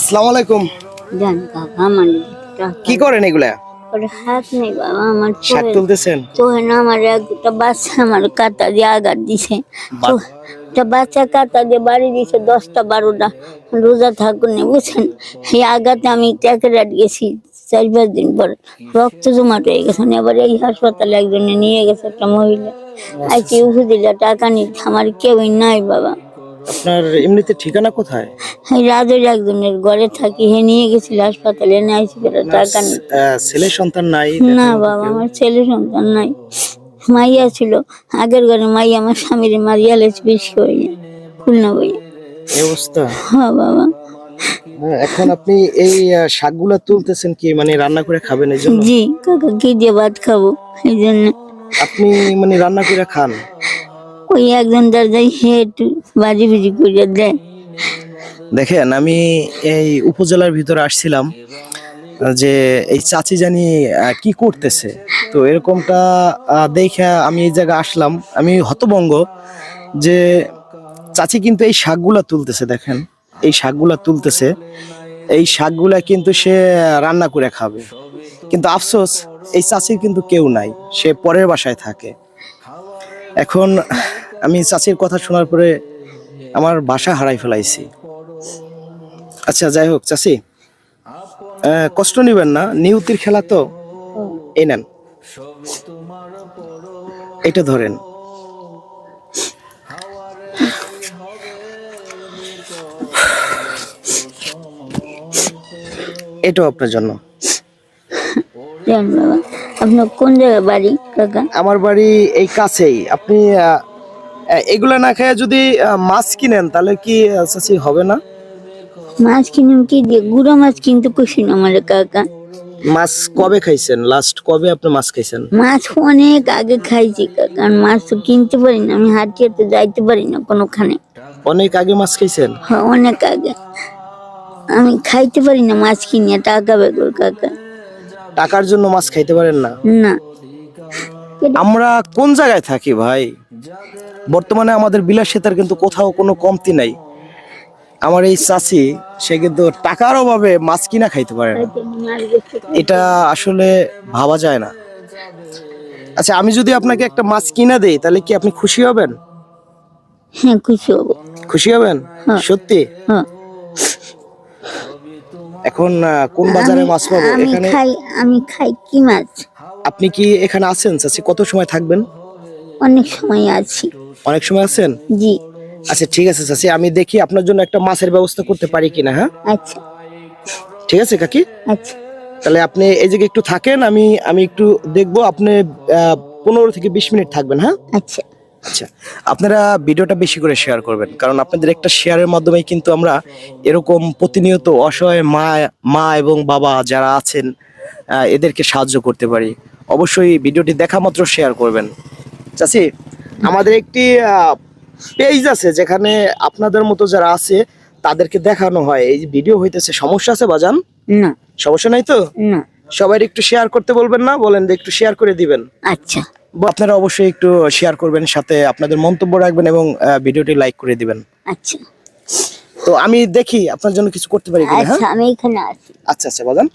আসসালামু আলাইকুম। জান কাকা আমার কি করেন এগুলা? হাত নেই বাবা, আমার শাক তুলতেছেন? চোখে না আমার একটা বাচ্চা আমার কাটা দিয়ে আঘাত দিছে। একটা বাচ্চা কাটা দিয়ে বাড়ি দিছে 10টা 12টা, রোজা থাকুন বুঝছেন। এই আঘাতে আমি ট্যাকেরাট গেছি 4-5 দিন পর, রক্ত জমাট হয়ে গেছে। এবার এই হাসপাতালে একজনে নিয়ে গেছে, একটা মহিলা আইসি দিলে টাকা নিতে, আমার কেউই নাই বাবা। আপনার এমনিতে ঠিকানা কোথায়? রাজের একজনের ঘরে থাকি, হে নিয়ে গেছিল হাসপাতালে, এনে আইসি টাকা নিতে। ছেলে সন্তান নাই? না বাবা, আমার ছেলে সন্তান নাই। মাইয়া ছিল আগের ঘরে, মাইয়া আমার স্বামীর মারিয়া লেছে বেশি হয়ে খুলনা বইয়া এই অবস্থা। হ্যাঁ বাবা। এখন আপনি এই শাকগুলা তুলতেছেন কি মানে রান্না করে খাবেন এই জন্য? জি কাকা, কি দিয়ে ভাত খাবো এই জন্য। আপনি মানে রান্না করে খান? ওই একজন দরজায় হে একটু বাজি ভিজি করে দেয়। দেখেন, আমি এই উপজেলার ভিতরে আসছিলাম যে এই চাচি জানি কি করতেছে, তো এরকমটা দেখে আমি এই জায়গায় আসলাম। আমি হতভম্ব যে চাচি কিন্তু এই শাকগুলা তুলতেছে। দেখেন, এই শাকগুলা তুলতেছে, এই শাকগুলা কিন্তু সে রান্না করে খাবে। কিন্তু আফসোস, এই চাচির কিন্তু কেউ নাই, সে পরের বাসায় থাকে। এখন আমি চাচির কথা শোনার পরে আমার বাসা হারাই ফেলাইছি। আচ্ছা যাই হোক চাচি, কষ্ট নিবেন না, নিয়তির খেলা তো। এই নেন, এটা ধরেন। এটাও আপনার জন্য। বাবা, আপনার কোন জায়গায় বাড়ি কাকা? আমার বাড়ি এই কাছেই। আপনি এগুলা না খেয়ে যদি মাছ কিনেন তাহলে কি চাচি হবে না? মাছ কিনুন কি দিয়ে? গুড়া মাছ কিনতে কইছি না আমার কাকা। মাছ কবে খাইছেন? লাস্ট কবে আপনি মাছ খাইছেন? মাছ অনেক আগে খাইছি কাকা, কারণ মাছ তো কিনতে পারি না, আমি হাটিয়ে তো যাইতে পারি না কোনোখানে। অনেক আগে মাছ খাইছেন? হ্যাঁ অনেক আগে। আমি খাইতে পারি না মাছ কিনিয়ে, টাকা বেগর কাকা। টাকার জন্য মাছ খাইতে পারেন না? না। আমরা কোন জায়গায় থাকি ভাই? বর্তমানে আমাদের বিলাসিতার কিন্তু কোথাও কোনো কমতি নাই। আমার এই চাচি, সে কিন্তু টাকার অভাবে মাছ কিনা খাইতে পারে না। এটা আসলে ভাবা যায় না। আচ্ছা, আমি যদি আপনাকে একটা মাছ কিনা দেই তাহলে কি আপনি খুশি হবেন? হ্যাঁ খুশি হব। খুশি হবেন? সত্যি? হ্যাঁ। এখন কোন বাজারে মাছ পাবো এখানে? আমি খাই কি মাছ? আপনি কি এখানে আছেন চাচি? কত সময় থাকবেন? অনেক সময় আছি। অনেক সময় আছেন? জি। আচ্ছা ঠিক আছে চাচি, আমি দেখি আপনার জন্য একটা মাছের ব্যবস্থা করতে পারি কিনা। হ্যাঁ আচ্ছা ঠিক আছে কাকি। আচ্ছা তাহলে আপনি এই জায়গায় একটু থাকেন, আমি একটু দেখবো। আপনি 15 থেকে 20 মিনিট থাকবেন। হ্যাঁ আচ্ছা আচ্ছা। আপনারা ভিডিওটা বেশি করে শেয়ার করবেন, কারণ আপনাদের একটা শেয়ারের মাধ্যমে কিন্তু আমরা এরকম প্রতিনিয়ত অসহায় মা এবং বাবা যারা আছেন এদেরকে সাহায্য করতে পারি। অবশ্যই ভিডিওটি দেখা মাত্র শেয়ার করবেন। চাচি, আমাদের একটি পেজ আছে যেখানে আপনাদের মতো যারা আছে তাদেরকে দেখানো হয়। এই যে ভিডিও হইতেছে, সমস্যা আছে বাজান? না সমস্যা নাই তো? না। সবাই একটু শেয়ার করতে বলবেন না? বলেন যে একটু শেয়ার করে দিবেন। আচ্ছা আপনারা অবশ্যই একটু শেয়ার করবেন, সাথে আপনাদের মন্তব্য রাখবেন এবং ভিডিওটি লাইক করে দিবেন। আচ্ছা। তো আমি দেখি আপনার জন্য কিছু করতে পারি কিনা। হ্যাঁ আচ্ছা, আমি এখানে আছি। আচ্ছা আচ্ছা বাজান।